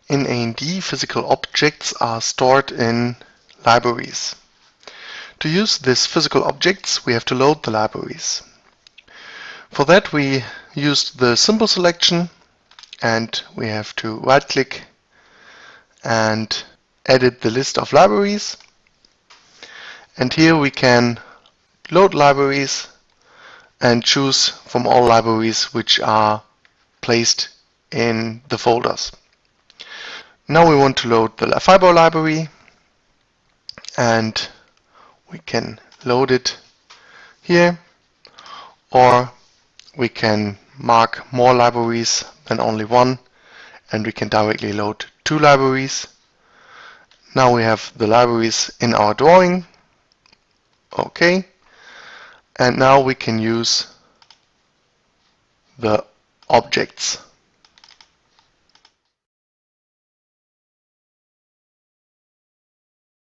In A&D, physical objects are stored in libraries. To use these physical objects, we have to load the libraries. For that, we used the symbol selection, and we have to right-click and edit the list of libraries. And here we can load libraries and choose from all libraries which are placed in the folders. Now we want to load the fiber library, and we can load it here, or we can mark more libraries than only one, and we can directly load 2 libraries. Now we have the libraries in our drawing. Okay, and now we can use the objects